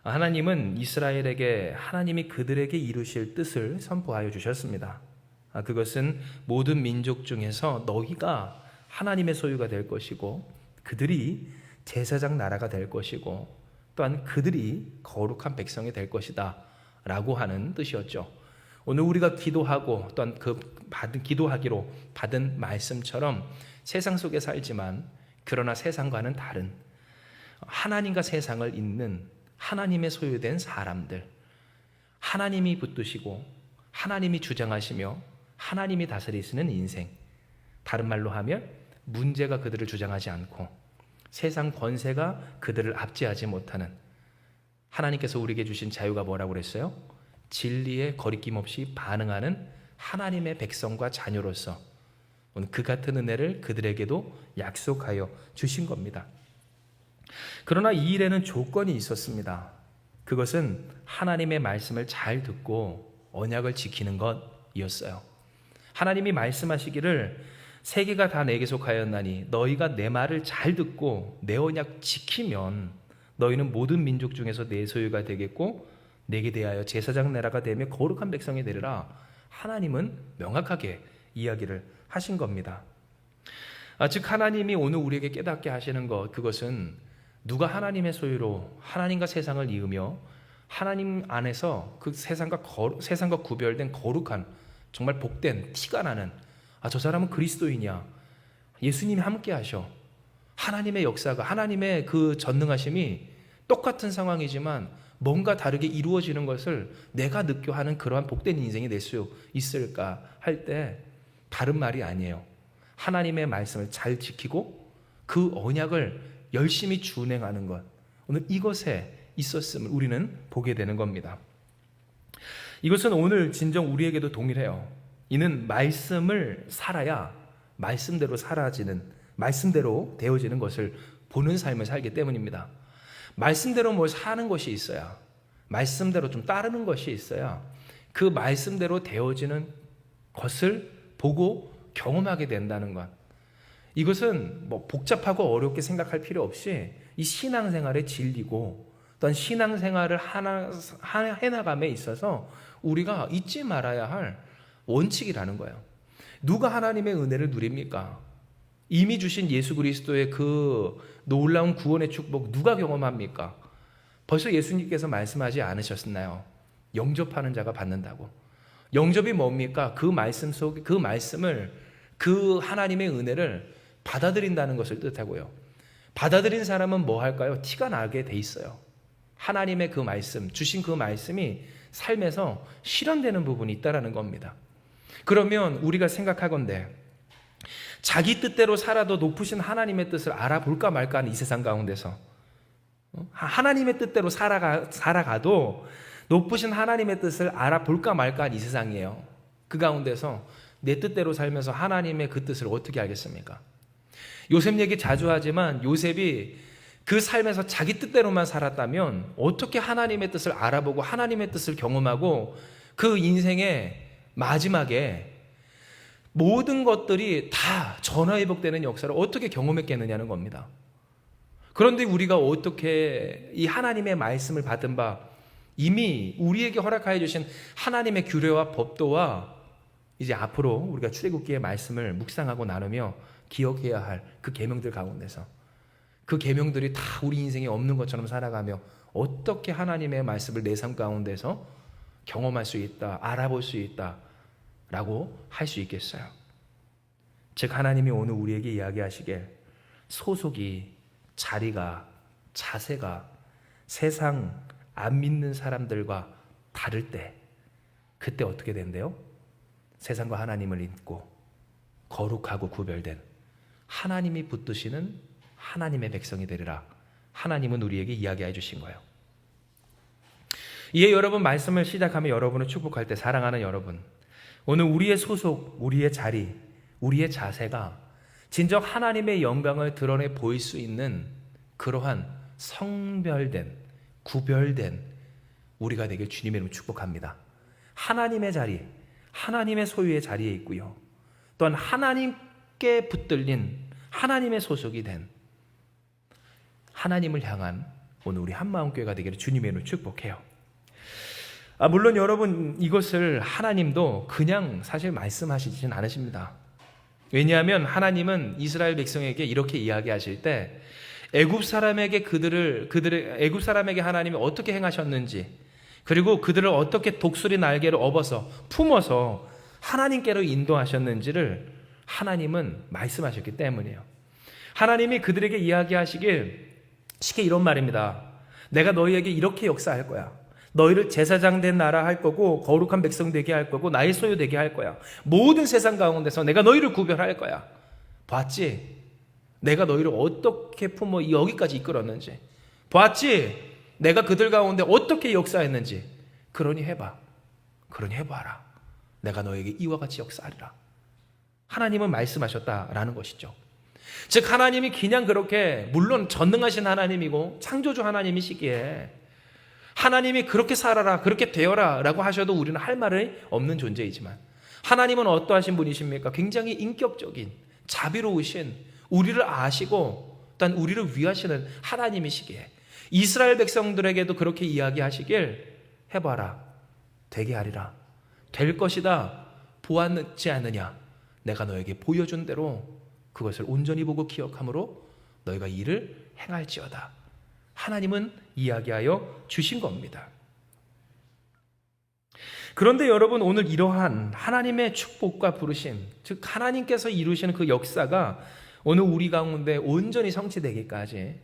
하나님은 이스라엘에게 하나님이 그들에게 이루실 뜻을 선포하여 주셨습니다. 그것은 모든 민족 중에서 너희가 하나님의 소유가 될 것이고 그들이 제사장 나라가 될 것이고 또한 그들이 거룩한 백성이 될 것이다 라고 하는 뜻이었죠. 오늘 우리가 기도하고 또한 기도하기로 받은 말씀처럼 세상 속에 살지만 그러나 세상과는 다른 하나님과 세상을 잇는 하나님의 소유된 사람들, 하나님이 붙드시고 하나님이 주장하시며 하나님이 다스리시는 인생, 다른 말로 하면 문제가 그들을 주장하지 않고 세상 권세가 그들을 압제하지 못하는, 하나님께서 우리에게 주신 자유가 뭐라고 그랬어요? 진리에 거리낌 없이 반응하는 하나님의 백성과 자녀로서 오늘 그 같은 은혜를 그들에게도 약속하여 주신 겁니다. 그러나 이 일에는 조건이 있었습니다. 그것은 하나님의 말씀을 잘 듣고 언약을 지키는 것이었어요. 하나님이 말씀하시기를 세계가 다 내게 속하였나니 너희가 내 말을 잘 듣고 내 언약 지키면 너희는 모든 민족 중에서 내 소유가 되겠고 내게 대하여 제사장 나라가 되며 거룩한 백성이 되리라. 하나님은 명확하게 이야기를 하신 겁니다. 즉 하나님이 오늘 우리에게 깨닫게 하시는 것, 그것은 누가 하나님의 소유로 하나님과 세상을 이으며 하나님 안에서 그 세상과 구별된 거룩한 정말 복된 티가 나는 저 사람은 그리스도인이야, 예수님이 함께 하셔, 하나님의 역사가, 하나님의 그 전능하심이 똑같은 상황이지만 뭔가 다르게 이루어지는 것을 내가 느껴하는 그러한 복된 인생이 될 수 있을까 할 때 다른 말이 아니에요. 하나님의 말씀을 잘 지키고 그 언약을 열심히 준행하는 것, 오늘 이것에 있었음을 우리는 보게 되는 겁니다. 이것은 오늘 진정 우리에게도 동일해요. 이는 말씀을 살아야 말씀대로 사라지는, 말씀대로 되어지는 것을 보는 삶을 살기 때문입니다. 말씀대로 뭘 사는 것이 있어야, 말씀대로 좀 따르는 것이 있어야 그 말씀대로 되어지는 것을 보고 경험하게 된다는 것. 이것은 뭐 복잡하고 어렵게 생각할 필요 없이 이 신앙생활의 진리고 또한 신앙생활을 해나감에 있어서 우리가 잊지 말아야 할 원칙이라는 거예요. 누가 하나님의 은혜를 누립니까? 이미 주신 예수 그리스도의 그 놀라운 구원의 축복 누가 경험합니까? 벌써 예수님께서 말씀하지 않으셨나요? 영접하는 자가 받는다고. 영접이 뭡니까? 그 말씀 속에 그 말씀을, 그 하나님의 은혜를 받아들인다는 것을 뜻하고요. 받아들인 사람은 뭐 할까요? 티가 나게 돼 있어요. 하나님의 그 말씀, 주신 그 말씀이 삶에서 실현되는 부분이 있다라는 겁니다. 그러면 우리가 생각하건대 자기 뜻대로 살아도 높으신 하나님의 뜻을 알아볼까 말까 하는 이 세상 가운데서 하나님의 뜻대로 살아가도 높으신 하나님의 뜻을 알아볼까 말까 하는 이 세상이에요. 그 가운데서 내 뜻대로 살면서 하나님의 그 뜻을 어떻게 알겠습니까? 요셉 얘기 자주 하지만 요셉이 그 삶에서 자기 뜻대로만 살았다면 어떻게 하나님의 뜻을 알아보고 하나님의 뜻을 경험하고 그 인생의 마지막에 모든 것들이 다 전화위복되는 역사를 어떻게 경험했겠느냐는 겁니다. 그런데 우리가 어떻게 이 하나님의 말씀을 받은 바 이미 우리에게 허락하여 주신 하나님의 규례와 법도와 이제 앞으로 우리가 출애굽기의 말씀을 묵상하고 나누며 기억해야 할 그 계명들 가운데서 그 계명들이 다 우리 인생에 없는 것처럼 살아가며 어떻게 하나님의 말씀을 내 삶 가운데서 경험할 수 있다, 알아볼 수 있다 라고 할 수 있겠어요? 즉 하나님이 오늘 우리에게 이야기하시길 소속이, 자리가, 자세가 세상 안 믿는 사람들과 다를 때 그때 어떻게 된대요? 세상과 하나님을 잇고 거룩하고 구별된 하나님이 붙드시는 하나님의 백성이 되리라. 하나님은 우리에게 이야기해 주신 거예요. 이에 여러분 말씀을 시작하며 여러분을 축복할 때 사랑하는 여러분, 오늘 우리의 소속, 우리의 자리, 우리의 자세가 진정 하나님의 영광을 드러내 보일 수 있는 그러한 성별된, 구별된 우리가 되길 주님의 이름으로 축복합니다. 하나님의 자리, 하나님의 소유의 자리에 있고요. 또한 하나님께 붙들린 하나님의 소속이 된 하나님을 향한 오늘 우리 한마음교회가 되기를 주님의 이름으로 축복해요. 물론 여러분, 이것을 하나님도 그냥 사실 말씀하시진 않으십니다. 왜냐하면 하나님은 이스라엘 백성에게 이렇게 이야기하실 때 애굽 사람에게 애굽 사람에게 하나님이 어떻게 행하셨는지, 그리고 그들을 어떻게 독수리 날개로 업어서 품어서 하나님께로 인도하셨는지를 하나님은 말씀하셨기 때문이에요. 하나님이 그들에게 이야기하시길 쉽게 이런 말입니다. 내가 너희에게 이렇게 역사할 거야. 너희를 제사장 된 나라 할 거고 거룩한 백성 되게 할 거고 나의 소유 되게 할 거야. 모든 세상 가운데서 내가 너희를 구별할 거야. 봤지? 내가 너희를 어떻게 품어 여기까지 이끌었는지. 봤지? 내가 그들 가운데 어떻게 역사했는지. 그러니 해봐. 그러니 해봐라. 내가 너에게 이와 같이 역사하리라. 하나님은 말씀하셨다라는 것이죠. 즉 하나님이 그냥 그렇게, 물론 전능하신 하나님이고 창조주 하나님이시기에 하나님이 그렇게 살아라, 그렇게 되어라 라고 하셔도 우리는 할 말이 없는 존재이지만, 하나님은 어떠하신 분이십니까? 굉장히 인격적인, 자비로우신, 우리를 아시고 또한 우리를 위하시는 하나님이시기에 이스라엘 백성들에게도 그렇게 이야기하시길, 해봐라, 되게 하리라, 될 것이다, 보았지 않느냐, 내가 너에게 보여준 대로 그것을 온전히 보고 기억함으로 너희가 이를 행할지어다. 하나님은 이야기하여 주신 겁니다. 그런데 여러분, 오늘 이러한 하나님의 축복과 부르심, 즉 하나님께서 이루시는 그 역사가 오늘 우리 가운데 온전히 성취되기까지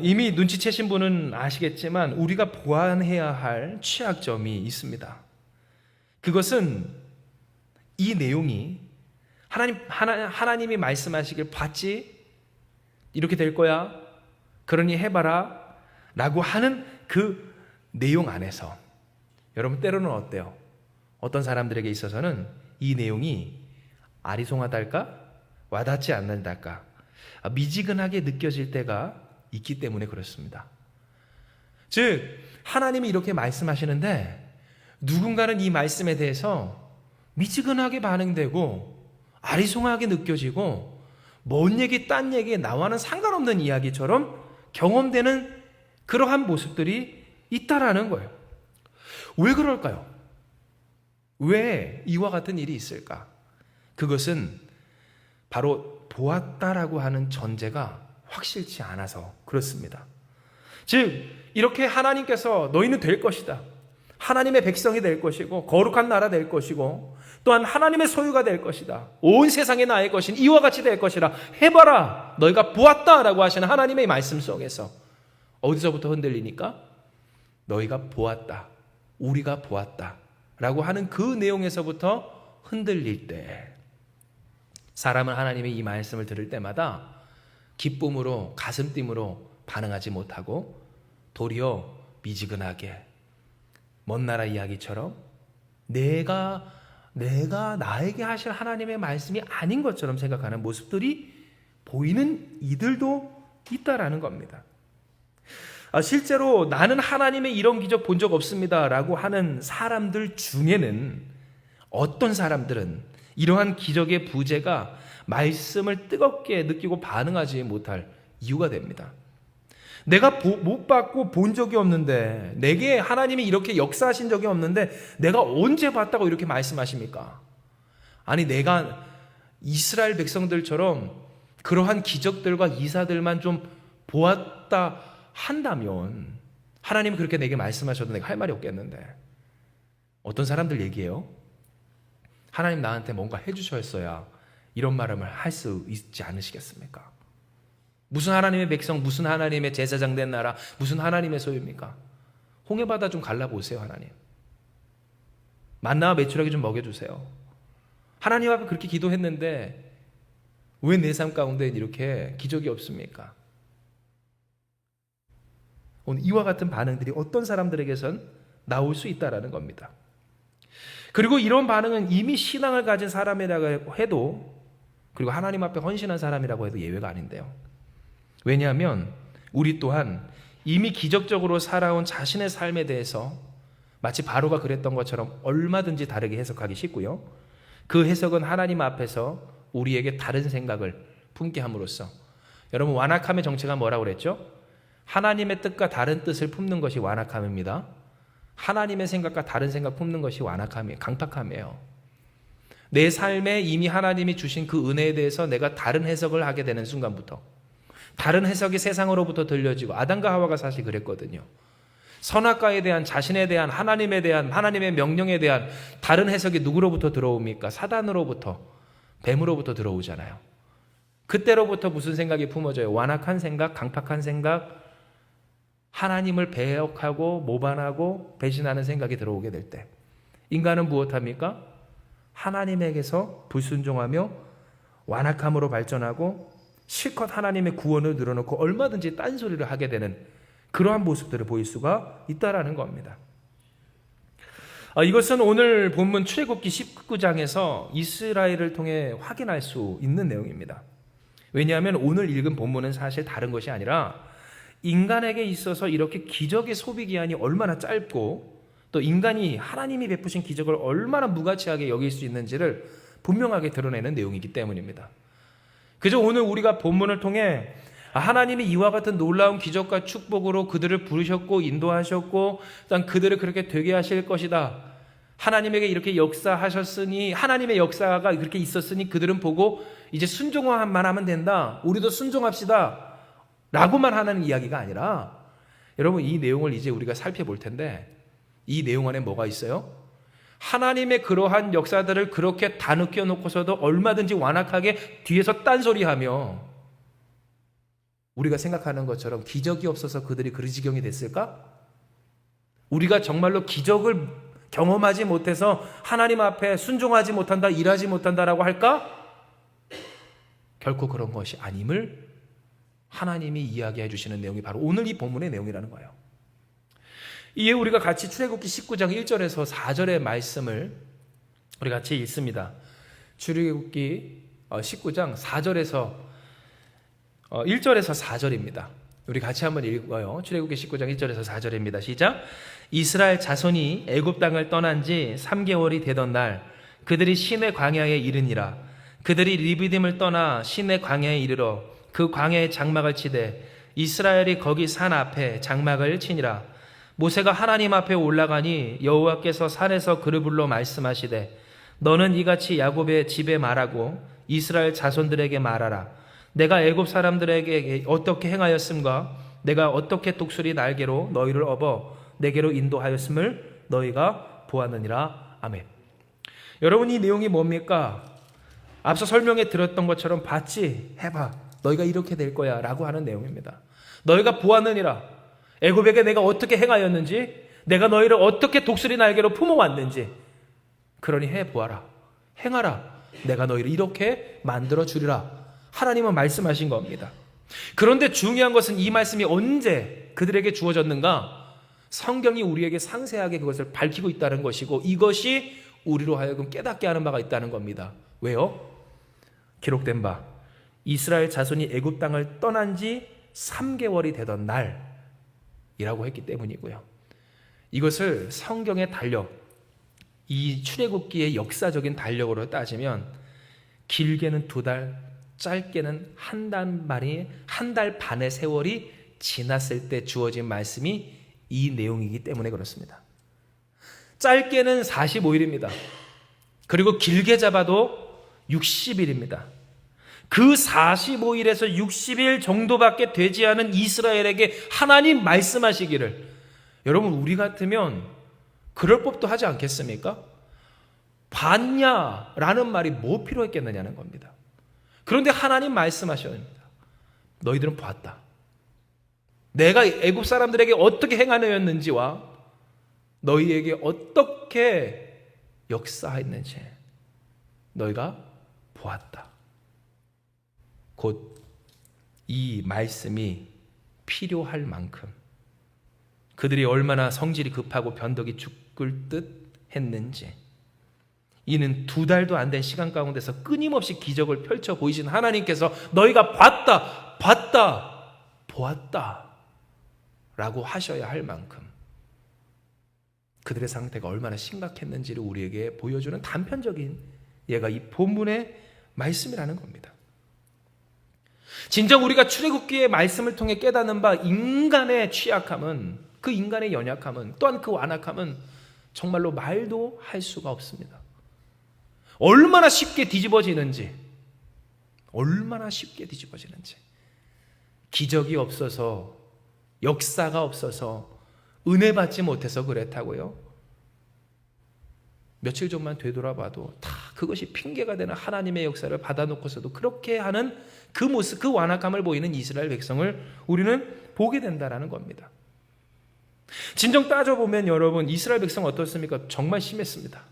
이미 눈치채신 분은 아시겠지만 우리가 보완해야 할 취약점이 있습니다. 그것은 이 내용이 하나님이 말씀하시길, 봤지? 이렇게 될 거야. 그러니 해봐라 라고 하는 그 내용 안에서, 여러분 때로는 어때요? 어떤 사람들에게 있어서는 이 내용이 아리송하달까? 와닿지 않는달까? 미지근하게 느껴질 때가 있기 때문에 그렇습니다. 즉 하나님이 이렇게 말씀하시는데 누군가는 이 말씀에 대해서 미지근하게 반응되고 아리송하게 느껴지고 뭔 얘기 딴 얘기, 나와는 상관없는 이야기처럼 경험되는 그러한 모습들이 있다라는 거예요. 왜 그럴까요? 왜 이와 같은 일이 있을까? 그것은 바로 보았다라고 하는 전제가 확실치 않아서 그렇습니다. 즉 이렇게 하나님께서 너희는 될 것이다, 하나님의 백성이 될 것이고 거룩한 나라 될 것이고 또한 하나님의 소유가 될 것이다, 온 세상이 나의 것인 이와 같이 될 것이라, 해봐라, 너희가 보았다라고 하시는 하나님의 말씀 속에서 어디서부터 흔들리니까? 너희가 보았다, 우리가 보았다 라고 하는 그 내용에서부터 흔들릴 때, 사람은 하나님의 이 말씀을 들을 때마다 기쁨으로, 가슴뛰므로 반응하지 못하고 도리어 미지근하게 먼 나라 이야기처럼 내가 나에게 하실 하나님의 말씀이 아닌 것처럼 생각하는 모습들이 보이는 이들도 있다라는 겁니다. 실제로 나는 하나님의 이런 기적 본 적 없습니다 라고 하는 사람들 중에는 어떤 사람들은 이러한 기적의 부재가 말씀을 뜨겁게 느끼고 반응하지 못할 이유가 됩니다. 내가 못 봤고 본 적이 없는데, 내게 하나님이 이렇게 역사하신 적이 없는데 내가 언제 봤다고 이렇게 말씀하십니까? 아니, 내가 이스라엘 백성들처럼 그러한 기적들과 이사들만 좀 보았다 한다면 하나님이 그렇게 내게 말씀하셔도 내가 할 말이 없겠는데, 어떤 사람들 얘기해요. 하나님 나한테 뭔가 해주셨어야 이런 말을 할 수 있지 않으시겠습니까? 무슨 하나님의 백성, 무슨 하나님의 제사장 된 나라, 무슨 하나님의 소유입니까? 홍해바다 좀 갈라보세요. 하나님, 만나와 메추라기 좀 먹여주세요. 하나님 앞에 그렇게 기도했는데 왜 내 삶 가운데 이렇게 기적이 없습니까? 오늘 이와 같은 반응들이 어떤 사람들에게선 나올 수 있다라는 겁니다. 그리고 이런 반응은 이미 신앙을 가진 사람이라고 해도, 그리고 하나님 앞에 헌신한 사람이라고 해도 예외가 아닌데요. 왜냐하면 우리 또한 이미 기적적으로 살아온 자신의 삶에 대해서 마치 바로가 그랬던 것처럼 얼마든지 다르게 해석하기 쉽고요. 그 해석은 하나님 앞에서 우리에게 다른 생각을 품게 함으로써, 여러분 완악함의 정체가 뭐라고 그랬죠? 하나님의 뜻과 다른 뜻을 품는 것이 완악함입니다. 하나님의 생각과 다른 생각 품는 것이 완악함이에요. 강팍함이에요. 내 삶에 이미 하나님이 주신 그 은혜에 대해서 내가 다른 해석을 하게 되는 순간부터, 다른 해석이 세상으로부터 들려지고, 아담과 하와가 사실 그랬거든요. 선악과에 대한, 자신에 대한, 하나님에 대한, 하나님의 명령에 대한 다른 해석이 누구로부터 들어옵니까? 사단으로부터, 뱀으로부터 들어오잖아요. 그때로부터 무슨 생각이 품어져요? 완악한 생각, 강팍한 생각, 하나님을 배역하고 모반하고 배신하는 생각이 들어오게 될 때, 인간은 무엇합니까? 하나님에게서 불순종하며 완악함으로 발전하고 실컷 하나님의 구원을 늘어놓고 얼마든지 딴소리를 하게 되는 그러한 모습들을 보일 수가 있다라는 겁니다. 이것은 오늘 본문 출애굽기 19장에서 이스라엘을 통해 확인할 수 있는 내용입니다. 왜냐하면 오늘 읽은 본문은 사실 다른 것이 아니라 인간에게 있어서 이렇게 기적의 소비 기한이 얼마나 짧고 또 인간이 하나님이 베푸신 기적을 얼마나 무가치하게 여길 수 있는지를 분명하게 드러내는 내용이기 때문입니다. 그저 오늘 우리가 본문을 통해 하나님이 이와 같은 놀라운 기적과 축복으로 그들을 부르셨고 인도하셨고 일단 그들을 그렇게 되게 하실 것이다. 하나님에게 이렇게 역사하셨으니, 하나님의 역사가 그렇게 있었으니 그들은 보고 이제 순종만 하면 된다. 우리도 순종합시다. 라고만 하는 이야기가 아니라, 여러분 이 내용을 이제 우리가 살펴볼 텐데 이 내용 안에 뭐가 있어요? 하나님의 그러한 역사들을 그렇게 다 느껴놓고서도 얼마든지 완악하게 뒤에서 딴소리하며 우리가 생각하는 것처럼 기적이 없어서 그들이 그 지경이 됐을까? 우리가 정말로 기적을 경험하지 못해서 하나님 앞에 순종하지 못한다, 일하지 못한다라고 할까? 결코 그런 것이 아님을 하나님이 이야기해 주시는 내용이 바로 오늘 이 본문의 내용이라는 거예요. 이에 우리가 같이 출애굽기 19장 1절에서 4절의 말씀을 우리 같이 읽습니다. 출애굽기 19장 4절에서 1절에서 4절입니다. 우리 같이 한번 읽어요. 출애굽기 19장 1절에서 4절입니다. 시작. 이스라엘 자손이 애굽 땅을 떠난 지 3개월이 되던 날 그들이 시내 광야에 이르니라. 그들이 리비딤을 떠나 시내 광야에 이르러 그 광야에 장막을 치되 이스라엘이 거기 산 앞에 장막을 치니라. 모세가 하나님 앞에 올라가니 여호와께서 산에서 그를 불러 말씀하시되 너는 이같이 야곱의 집에 말하고 이스라엘 자손들에게 말하라. 내가 애굽 사람들에게 어떻게 행하였음과 내가 어떻게 독수리 날개로 너희를 업어 내게로 인도하였음을 너희가 보았느니라. 아멘. 여러분 이 내용이 뭡니까? 앞서 설명해 드렸던 것처럼 봤지? 해봐. 너희가 이렇게 될 거야 라고 하는 내용입니다. 너희가 보았느니라. 애굽에게 내가 어떻게 행하였는지, 내가 너희를 어떻게 독수리 날개로 품어왔는지, 그러니 해보아라. 행하라. 내가 너희를 이렇게 만들어 주리라. 하나님은 말씀하신 겁니다. 그런데 중요한 것은 이 말씀이 언제 그들에게 주어졌는가? 성경이 우리에게 상세하게 그것을 밝히고 있다는 것이고 이것이 우리로 하여금 깨닫게 하는 바가 있다는 겁니다. 왜요? 기록된 바 이스라엘 자손이 애굽 땅을 떠난 지 3개월이 되던 날이라고 했기 때문이고요. 이것을 성경의 달력, 이 출애굽기의 역사적인 달력으로 따지면 길게는 2달, 짧게는 한 달 반의 세월이 지났을 때 주어진 말씀이 이 내용이기 때문에 그렇습니다. 짧게는 45일입니다. 그리고 길게 잡아도 60일입니다. 그 45일에서 60일 정도밖에 되지 않은 이스라엘에게 하나님 말씀하시기를, 여러분 우리 같으면 그럴 법도 하지 않겠습니까? 봤냐라는 말이 뭐 필요했겠느냐는 겁니다. 그런데 하나님 말씀하셔야 합니다. 너희들은 봤다. 내가 애굽 사람들에게 어떻게 행하였는지와 너희에게 어떻게 역사했는지 너희가 보았다. 곧 이 말씀이 필요할 만큼 그들이 얼마나 성질이 급하고 변덕이 죽을 듯 했는지, 이는 2달도 안 된 시간 가운데서 끊임없이 기적을 펼쳐 보이신 하나님께서 너희가 봤다, 보았다 라고 하셔야 할 만큼 그들의 상태가 얼마나 심각했는지를 우리에게 보여주는 단편적인 예가 이 본문의 말씀이라는 겁니다. 진정 우리가 출애굽기의 말씀을 통해 깨닫는 바 인간의 취약함은, 그 인간의 연약함은, 또한 그 완악함은 정말로 말도 할 수가 없습니다. 얼마나 쉽게 뒤집어지는지, 얼마나 쉽게 뒤집어지는지. 기적이 없어서, 역사가 없어서, 은혜 받지 못해서 그랬다고요? 며칠 전만 되돌아봐도 다 그것이 핑계가 되는 하나님의 역사를 받아놓고서도 그렇게 하는 그 모습, 그 완악함을 보이는 이스라엘 백성을 우리는 보게 된다는 겁니다. 진정 따져보면 여러분, 이스라엘 백성 어떻습니까? 정말 심했습니다.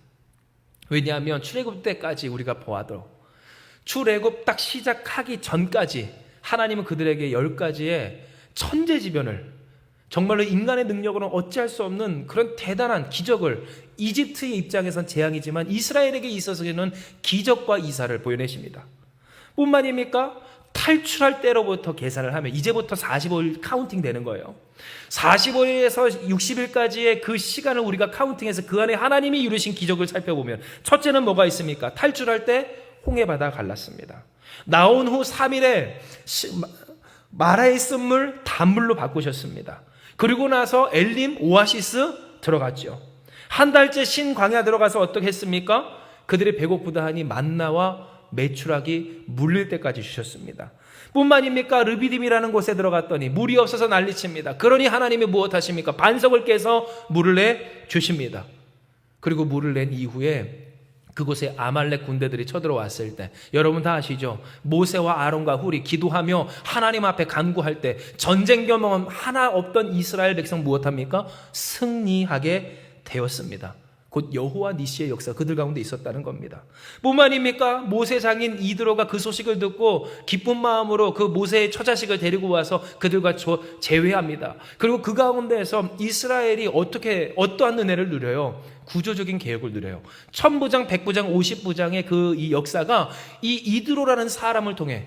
왜냐하면 출애굽 때까지 우리가 보아도 출애굽 딱 시작하기 전까지 하나님은 그들에게 10가지의 천재지변을, 정말로 인간의 능력으로는 어찌할 수 없는 그런 대단한 기적을, 이집트의 입장에선 재앙이지만 이스라엘에게 있어서는 기적과 이사를 보여내십니다. 뿐만입니까? 탈출할 때로부터 계산을 하면 이제부터 45일 카운팅 되는 거예요. 45일에서 60일까지의 그 시간을 우리가 카운팅해서 그 안에 하나님이 이루신 기적을 살펴보면, 첫째는 뭐가 있습니까? 탈출할 때 홍해바다 갈랐습니다. 나온 후 3일에 마라의 쓴물 단물로 바꾸셨습니다. 그리고 나서 엘림 오아시스 들어갔죠. 한 달째 신광야 들어가서 어떻게 했습니까? 그들이 배고프다 하니 만나와 메추라기 물릴 때까지 주셨습니다. 뿐만입니까? 르비딤이라는 곳에 들어갔더니 물이 없어서 난리칩니다. 그러니 하나님이 무엇하십니까? 반석을 깨서 물을 내 주십니다. 그리고 물을 낸 이후에 그곳에 아말렉 군대들이 쳐들어왔을 때, 여러분 다 아시죠? 모세와 아론과 훌이 기도하며 하나님 앞에 간구할 때 전쟁 경험 하나 없던 이스라엘 백성 무엇합니까? 승리하게 되었습니다. 곧 여호와 니시의 역사 그들 가운데 있었다는 겁니다. 뿐만입니까? 모세 장인 이드로가 그 소식을 듣고 기쁜 마음으로 그 모세의 처자식을 데리고 와서 그들과 제회합니다. 그리고 그 가운데에서 이스라엘이 어떠한 은혜를 누려요? 구조적인 개혁을 누려요. 1000부장, 100부장, 50부장의 이 역사가 이 이드로라는 사람을 통해,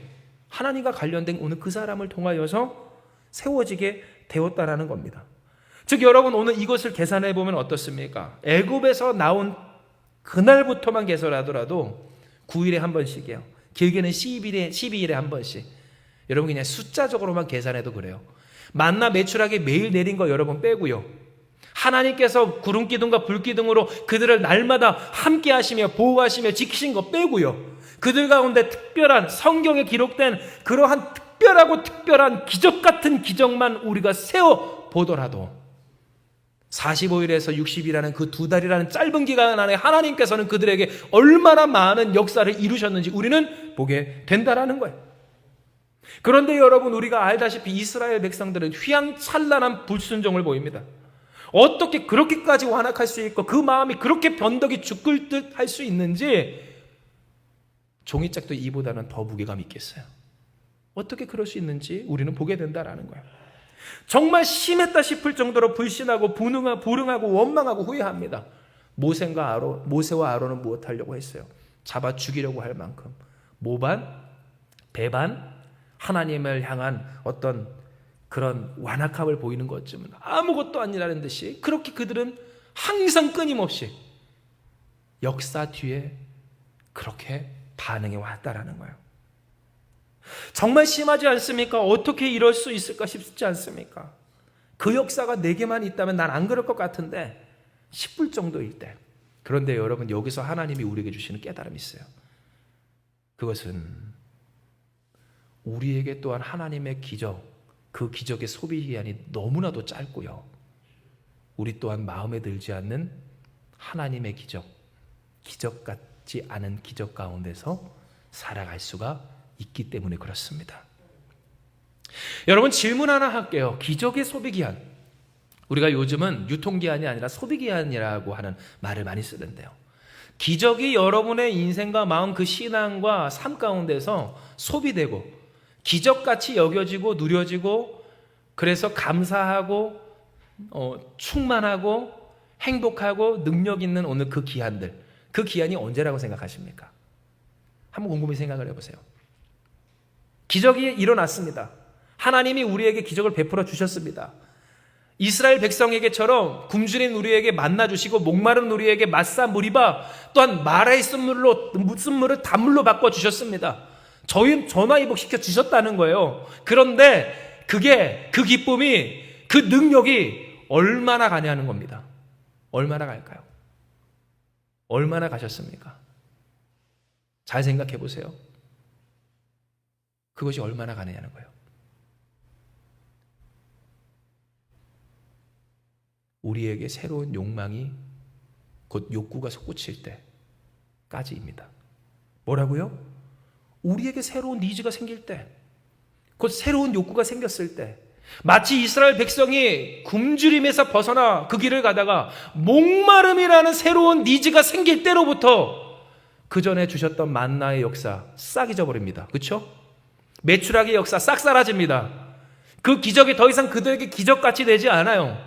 하나님과 관련된 오늘 그 사람을 통하여서 세워지게 되었다라는 겁니다. 즉 여러분, 오늘 이것을 계산해 보면 어떻습니까? 애굽에서 나온 그날부터만 계산하더라도 9일에 한 번씩이에요. 길게는 12일에 한 번씩. 여러분 그냥 숫자적으로만 계산해도 그래요. 만나 메추라기 매일 내린 거 여러분 빼고요. 하나님께서 구름 기둥과 불 기둥으로 그들을 날마다 함께 하시며 보호하시며 지키신 거 빼고요. 그들 가운데 특별한, 성경에 기록된 그러한 특별한 기적 같은 기적만 우리가 세워 보더라도 45일에서 60일이라는 그 2달이라는 짧은 기간 안에 하나님께서는 그들에게 얼마나 많은 역사를 이루셨는지 우리는 보게 된다라는 거예요. 그런데 여러분, 우리가 알다시피 이스라엘 백성들은 휘황찬란한 불순종을 보입니다. 어떻게 그렇게까지 완악할 수 있고 그 마음이 그렇게 변덕이 죽을 듯 할 수 있는지 종이짝도 이보다는 더 무게감 있겠어요. 어떻게 그럴 수 있는지 우리는 보게 된다라는 거예요. 정말 심했다 싶을 정도로 불신하고 불응하고 원망하고 후회합니다. 모세와 아론은 무엇하려고 했어요? 잡아 죽이려고 할 만큼 모반, 배반, 하나님을 향한 어떤 그런 완악함을 보이는 것쯤은 아무것도 아니라는 듯이 그렇게 그들은 항상 끊임없이 역사 뒤에 그렇게 반응해 왔다라는 거예요. 정말 심하지 않습니까? 어떻게 이럴 수 있을까 싶지 않습니까? 그 역사가 내게만 있다면 난 안 그럴 것 같은데 싶을 정도일 때. 그런데 여러분, 여기서 하나님이 우리에게 주시는 깨달음이 있어요. 그것은 우리에게 또한 하나님의 기적, 그 기적의 소비 기한이 너무나도 짧고요. 우리 또한 마음에 들지 않는 하나님의 기적 같지 않은 기적 가운데서 살아갈 수가 있기 때문에 그렇습니다. 여러분, 질문 하나 할게요. 기적의 소비기한. 우리가 요즘은 유통기한이 아니라 소비기한이라고 하는 말을 많이 쓰는데요. 기적이 여러분의 인생과 마음, 그 신앙과 삶 가운데서 소비되고 기적같이 여겨지고 누려지고, 그래서 감사하고 충만하고 행복하고 능력 있는 오늘 그 기한들, 그 기한이 언제라고 생각하십니까? 한번 곰곰이 생각을 해보세요. 기적이 일어났습니다. 하나님이 우리에게 기적을 베풀어 주셨습니다. 이스라엘 백성에게처럼 굶주린 우리에게 만나 주시고 목마른 우리에게 맛사 무리바, 또한 마라의 쓴물을 단물로 바꿔 주셨습니다. 전화위복 시켜주셨다는 거예요. 그런데 그 기쁨이, 그 능력이 얼마나 가냐는 겁니다. 얼마나 갈까요? 얼마나 가셨습니까? 잘 생각해 보세요. 그것이 얼마나 가느냐는 거예요. 우리에게 새로운 욕망이, 곧 욕구가 솟구칠 때까지입니다. 뭐라고요? 우리에게 새로운 니즈가 생길 때, 곧 새로운 욕구가 생겼을 때, 마치 이스라엘 백성이 굶주림에서 벗어나 그 길을 가다가 목마름이라는 새로운 니즈가 생길 때로부터 그 전에 주셨던 만나의 역사 싹 잊어버립니다. 그렇죠? 메추라기의 역사 싹 사라집니다. 그 기적이 더 이상 그들에게 기적같이 되지 않아요.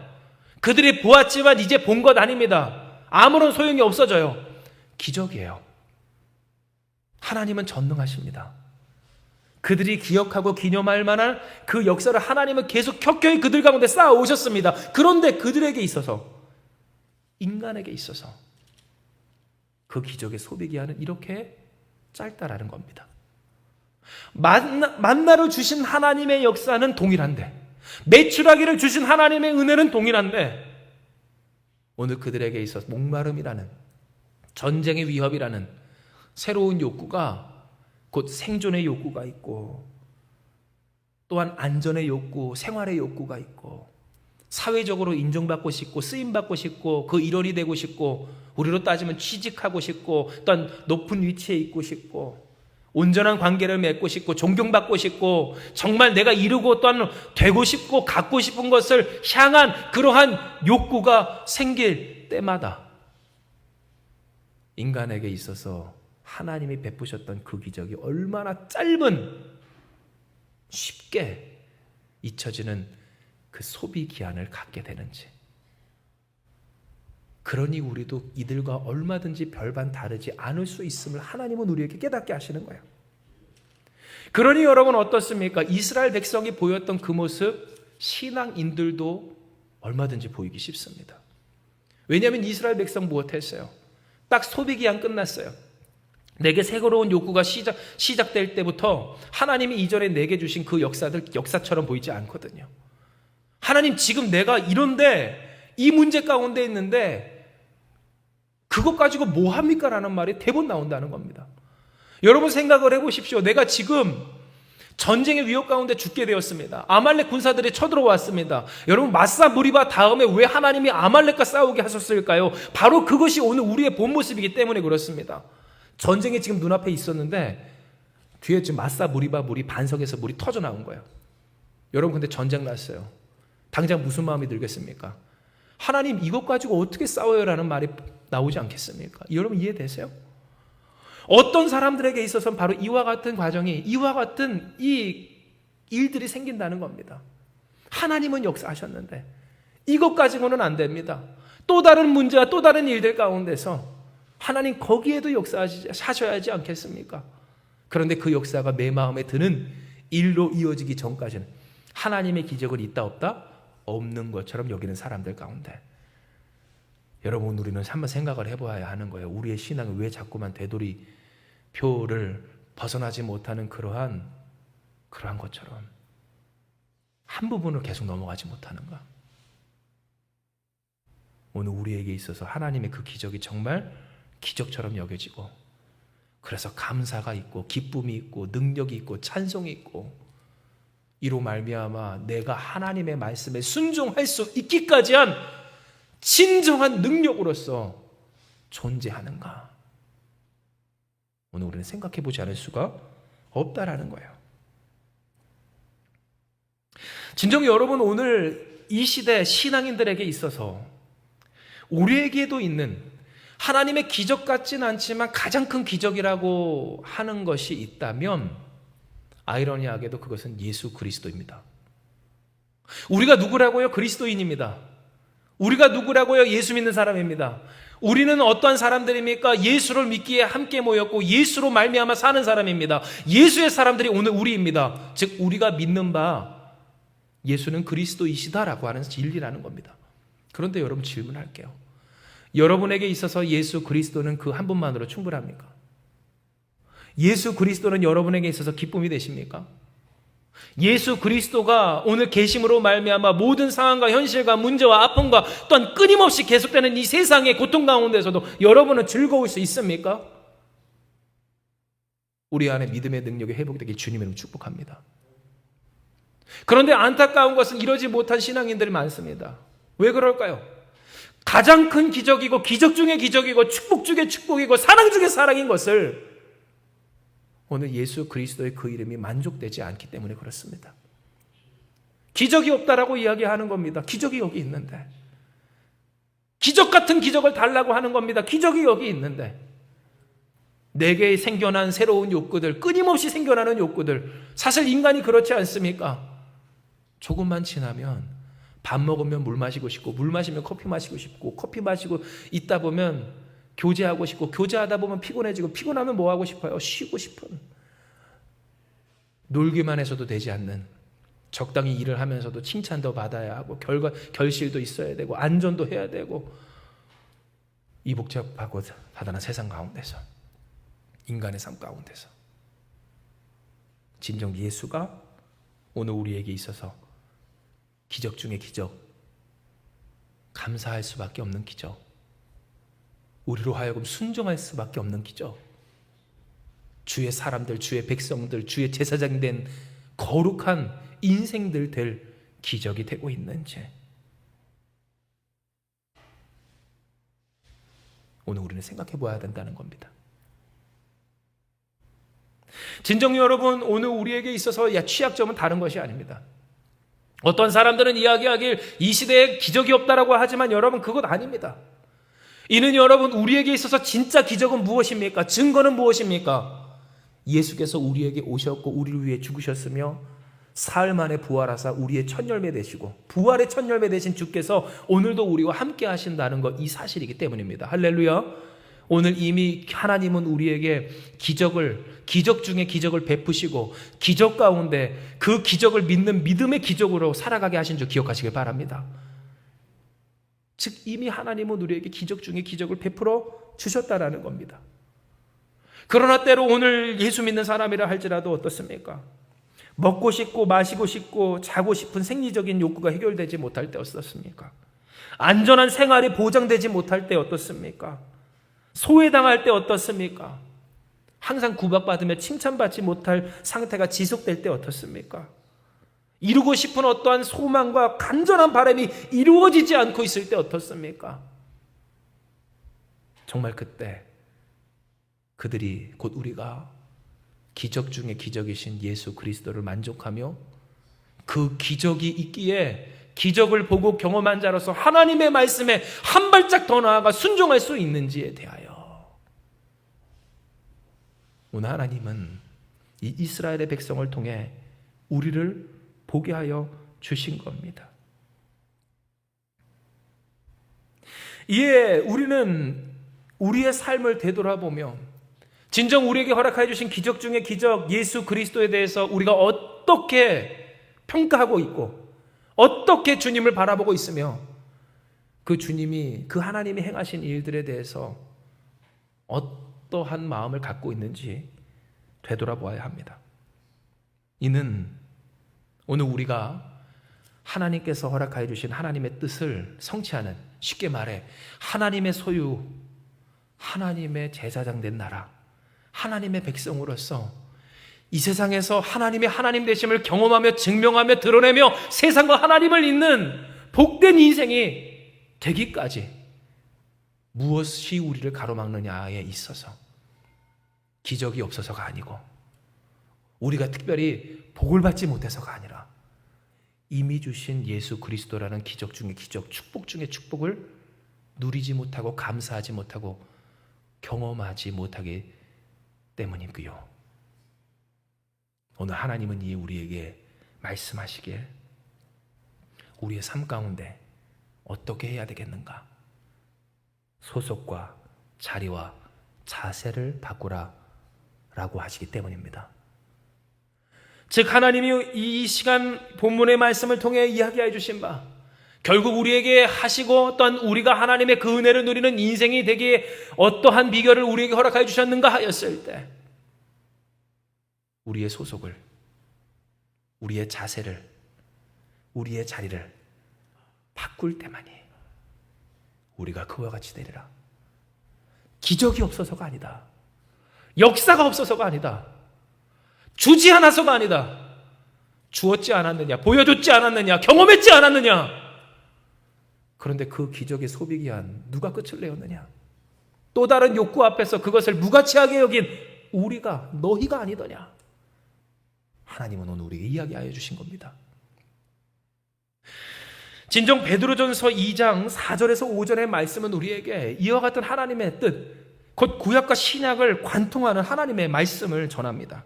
그들이 보았지만 이제 본 것 아닙니다. 아무런 소용이 없어져요. 기적이에요. 하나님은 전능하십니다. 그들이 기억하고 기념할 만한 그 역사를 하나님은 계속 켜켜이 그들 가운데 쌓아 오셨습니다. 그런데 그들에게 있어서, 인간에게 있어서 그 기적의 소비기한은 이렇게 짧다라는 겁니다. 만나를 주신 하나님의 역사는 동일한데, 메추라기를 주신 하나님의 은혜는 동일한데, 오늘 그들에게 있어서 목마름이라는, 전쟁의 위협이라는 새로운 욕구가, 곧 생존의 욕구가 있고, 또한 안전의 욕구, 생활의 욕구가 있고, 사회적으로 인정받고 싶고 쓰임받고 싶고 그 일원이 되고 싶고, 우리로 따지면 취직하고 싶고, 또한 높은 위치에 있고 싶고, 온전한 관계를 맺고 싶고, 존경받고 싶고, 정말 내가 이루고 또한 되고 싶고 갖고 싶은 것을 향한 그러한 욕구가 생길 때마다 인간에게 있어서 하나님이 베푸셨던 그 기적이 얼마나 쉽게 잊혀지는 그 소비 기한을 갖게 되는지. 그러니 우리도 이들과 얼마든지 별반 다르지 않을 수 있음을 하나님은 우리에게 깨닫게 하시는 거예요. 그러니 여러분 어떻습니까? 이스라엘 백성이 보였던 그 모습, 신앙인들도 얼마든지 보이기 쉽습니다. 왜냐하면 이스라엘 백성 무엇했어요? 딱 소비 기한 끝났어요. 내게 새로운 욕구가 시작될 때부터 하나님이 이전에 내게 주신 그 역사들 역사처럼 보이지 않거든요. 하나님, 지금 내가 이런데 이 문제 가운데 있는데 그것 가지고 뭐 합니까? 라는 말이 대부분 나온다는 겁니다. 여러분 생각을 해보십시오. 내가 지금 전쟁의 위협 가운데 죽게 되었습니다. 아말렉 군사들이 쳐들어왔습니다. 여러분, 마사 무리바 다음에 왜 하나님이 아말렉과 싸우게 하셨을까요? 바로 그것이 오늘 우리의 본 모습이기 때문에 그렇습니다. 전쟁이 지금 눈앞에 있었는데 뒤에 지금 마사 무리바 물이, 반석에서 물이 터져 나온 거예요. 여러분, 근데 전쟁 났어요. 당장 무슨 마음이 들겠습니까? 하나님, 이것 가지고 어떻게 싸워요? 라는 말이 나오지 않겠습니까? 여러분 이해되세요? 어떤 사람들에게 있어서는 바로 이와 같은 과정이, 이와 같은 이 일들이 생긴다는 겁니다. 하나님은 역사하셨는데 이것 가지고는 안 됩니다. 또 다른 문제와 또 다른 일들 가운데서 하나님 거기에도 역사하셔야지 않겠습니까? 그런데 그 역사가 내 마음에 드는 일로 이어지기 전까지는 하나님의 기적은 있다 없다? 없는 것처럼 여기는 사람들 가운데, 여러분 우리는 한번 생각을 해봐야 하는 거예요. 우리의 신앙이 왜 자꾸만 되돌이표를 벗어나지 못하는 그러한 것처럼 한 부분을 계속 넘어가지 못하는가? 오늘 우리에게 있어서 하나님의 그 기적이 정말 기적처럼 여겨지고, 그래서 감사가 있고 기쁨이 있고 능력이 있고 찬송이 있고, 이로 말미암아 내가 하나님의 말씀에 순종할 수 있기까지 한 진정한 능력으로서 존재하는가? 오늘 우리는 생각해 보지 않을 수가 없다라는 거예요. 진정 여러분, 오늘 이 시대 신앙인들에게 있어서 우리에게도 있는 하나님의 기적 같지는 않지만 가장 큰 기적이라고 하는 것이 있다면, 아이러니하게도 그것은 예수 그리스도입니다. 우리가 누구라고요? 그리스도인입니다. 우리가 누구라고요? 예수 믿는 사람입니다. 우리는 어떠한 사람들입니까? 예수를 믿기에 함께 모였고 예수로 말미암아 사는 사람입니다. 예수의 사람들이 오늘 우리입니다. 즉 우리가 믿는 바 예수는 그리스도이시다라고 하는 진리라는 겁니다. 그런데 여러분 질문할게요. 여러분에게 있어서 예수 그리스도는 그 한 분만으로 충분합니까? 예수 그리스도는 여러분에게 있어서 기쁨이 되십니까? 예수 그리스도가 오늘 계심으로 말미암아 모든 상황과 현실과 문제와 아픔과 또한 끊임없이 계속되는 이 세상의 고통 가운데서도 여러분은 즐거울 수 있습니까? 우리 안에 믿음의 능력이 회복되길 주님으로 축복합니다. 그런데 안타까운 것은 이러지 못한 신앙인들이 많습니다. 왜 그럴까요? 가장 큰 기적이고 기적 중의 기적이고 축복 중의 축복이고 사랑 중의 사랑인 것을 오늘 예수 그리스도의 그 이름이 만족되지 않기 때문에 그렇습니다. 기적이 없다라고 이야기하는 겁니다. 기적이 여기 있는데. 기적 같은 기적을 달라고 하는 겁니다. 기적이 여기 있는데. 내게 생겨난 새로운 욕구들, 끊임없이 생겨나는 욕구들. 사실 인간이 그렇지 않습니까? 조금만 지나면 밥 먹으면 물 마시고 싶고, 물 마시면 커피 마시고 싶고, 커피 마시고 있다 보면 교제하고 싶고, 교제하다 보면 피곤해지고, 피곤하면 뭐 하고 싶어요? 쉬고 싶은. 놀기만 해서도 되지 않는, 적당히 일을 하면서도 칭찬도 받아야 하고, 결실도 있어야 되고, 안전도 해야 되고, 이 복잡하고 다단한 세상 가운데서, 인간의 삶 가운데서 진정 예수가 오늘 우리에게 있어서 기적 중의 기적, 감사할 수밖에 없는 기적, 우리로 하여금 순종할 수밖에 없는 기적, 주의 사람들, 주의 백성들, 주의 제사장이 된 거룩한 인생들 될 기적이 되고 있는지 오늘 우리는 생각해 보아야 된다는 겁니다. 진정 여러분, 오늘 우리에게 있어서 취약점은 다른 것이 아닙니다. 어떤 사람들은 이야기하길 이 시대에 기적이 없다라고 하지만 여러분 그것 아닙니다. 이는 여러분 우리에게 있어서 진짜 기적은 무엇입니까? 증거는 무엇입니까? 예수께서 우리에게 오셨고 우리를 위해 죽으셨으며 사흘 만에 부활하사 우리의 첫 열매 되시고 부활의 첫 열매 되신 주께서 오늘도 우리와 함께 하신다는 것, 이 사실이기 때문입니다. 할렐루야. 오늘 이미 하나님은 우리에게 기적 중에 기적을 베푸시고 기적 가운데 그 기적을 믿는 믿음의 기적으로 살아가게 하신 줄 기억하시길 바랍니다. 즉 이미 하나님은 우리에게 기적 중에 기적을 베풀어 주셨다라는 겁니다. 그러나 때로 오늘 예수 믿는 사람이라 할지라도 어떻습니까? 먹고 싶고 마시고 싶고 자고 싶은 생리적인 욕구가 해결되지 못할 때 어떻습니까? 안전한 생활이 보장되지 못할 때 어떻습니까? 소외당할 때 어떻습니까? 항상 구박받으며 칭찬받지 못할 상태가 지속될 때 어떻습니까? 이루고 싶은 어떠한 소망과 간절한 바람이 이루어지지 않고 있을 때 어떻습니까? 정말 그때 그들이 곧 우리가 기적 중에 기적이신 예수 그리스도를 만족하며 그 기적이 있기에 기적을 보고 경험한 자로서 하나님의 말씀에 한 발짝 더 나아가 순종할 수 있는지에 대하여 오늘 하나님은 이 이스라엘의 백성을 통해 우리를 보게 하여 주신 겁니다. 이에 우리는 우리의 삶을 되돌아보며 진정 우리에게 허락해 주신 기적 중의 기적 예수 그리스도에 대해서 우리가 어떻게 평가하고 있고 어떻게 주님을 바라보고 있으며 그 주님이 그 하나님이 행하신 일들에 대해서 어떠한 마음을 갖고 있는지 되돌아보아야 합니다. 이는 오늘 우리가 하나님께서 허락하여 주신 하나님의 뜻을 성취하는, 쉽게 말해 하나님의 소유, 하나님의 제사장 된 나라, 하나님의 백성으로서 이 세상에서 하나님의 하나님 되심을 경험하며 증명하며 드러내며 세상과 하나님을 잇는 복된 인생이 되기까지 무엇이 우리를 가로막느냐에 있어서 기적이 없어서가 아니고 우리가 특별히 복을 받지 못해서가 아니라 이미 주신 예수 그리스도라는 기적 중의 기적, 축복 중의 축복을 누리지 못하고 감사하지 못하고 경험하지 못하기 때문이고요. 오늘 하나님은 이 우리에게 말씀하시길 우리의 삶 가운데 어떻게 해야 되겠는가? 소속과 자리와 자세를 바꾸라 라고 하시기 때문입니다. 즉 하나님이 이 시간 본문의 말씀을 통해 이야기해 주신 바 결국 우리에게 하시고 또한 우리가 하나님의 그 은혜를 누리는 인생이 되기에 어떠한 비결을 우리에게 허락해 주셨는가 하였을 때 우리의 소속을, 우리의 자세를, 우리의 자리를 바꿀 때만이 우리가 그와 같이 되리라. 기적이 없어서가 아니다. 역사가 없어서가 아니다. 주지 않아서가 아니다. 주었지 않았느냐, 보여줬지 않았느냐, 경험했지 않았느냐. 그런데 그 기적의 소비기한 누가 끝을 내었느냐? 또 다른 욕구 앞에서 그것을 무가치하게 여긴 우리가, 너희가 아니더냐? 하나님은 오늘 우리에게 이야기하여 주신 겁니다. 진정 베드로전서 2장 4절에서 5절의 말씀은 우리에게 이와 같은 하나님의 뜻, 곧 구약과 신약을 관통하는 하나님의 말씀을 전합니다.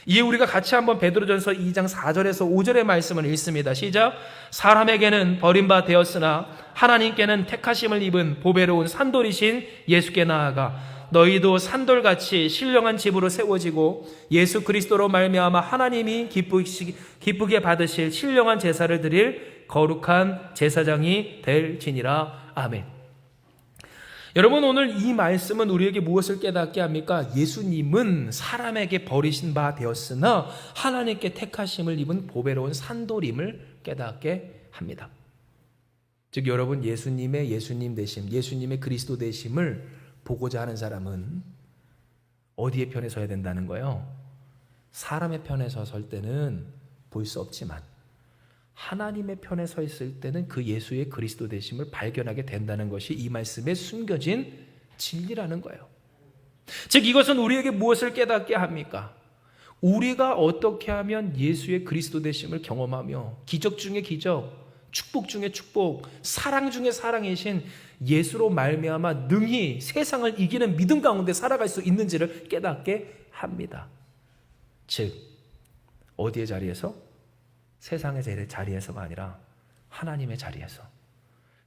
이에 우리가 같이 한번 베드로전서 2장 4절에서 5절의 말씀을 읽습니다. 시작. 사람에게는 버림바 되었으나 하나님께는 택하심을 입은 보배로운 산돌이신 예수께 나아가 너희도 산돌같이 신령한 집으로 세워지고 예수 그리스도로 말미암아 하나님이 기쁘게 받으실 신령한 제사를 드릴 거룩한 제사장이 될지니라. 아멘. 여러분, 오늘 이 말씀은 우리에게 무엇을 깨닫게 합니까? 예수님은 사람에게 버리신 바 되었으나 하나님께 택하심을 입은 보배로운 산돌임을 깨닫게 합니다. 즉 여러분, 예수님의 예수님 되심, 예수님의 그리스도 되심을 보고자 하는 사람은 어디에 편에 서야 된다는 거예요? 사람의 편에 설 때는 볼 수 없지만 하나님의 편에 서 있을 때는 그 예수의 그리스도 되심을 발견하게 된다는 것이 이 말씀에 숨겨진 진리라는 거예요. 즉 이것은 우리에게 무엇을 깨닫게 합니까? 우리가 어떻게 하면 예수의 그리스도 되심을 경험하며 기적 중에 기적, 축복 중에 축복, 사랑 중에 사랑이신 예수로 말미암아 능히 세상을 이기는 믿음 가운데 살아갈 수 있는지를 깨닫게 합니다. 즉 어디의 자리에서? 세상의 자리에서가 아니라 하나님의 자리에서.